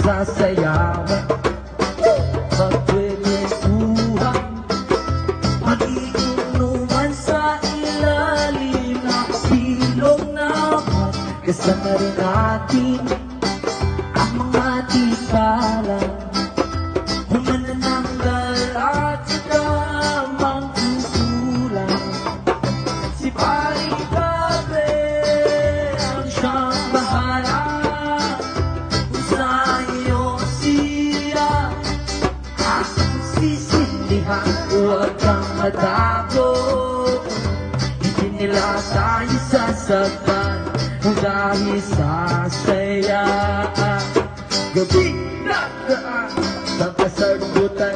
sasayawan, magkwentuhan, mag-iinuman sa ilalim ng silong naman. Kasama rin natin ang mga tikalan, manananggal at saka mangkukulang. Si Paring Gabriel ang siyang bahala kung sa iyong siya aking sisindihan. Huwag kang matago, hindi nila tayo sasaktan dahil sa saya. Gabi na daan ng kasagutan,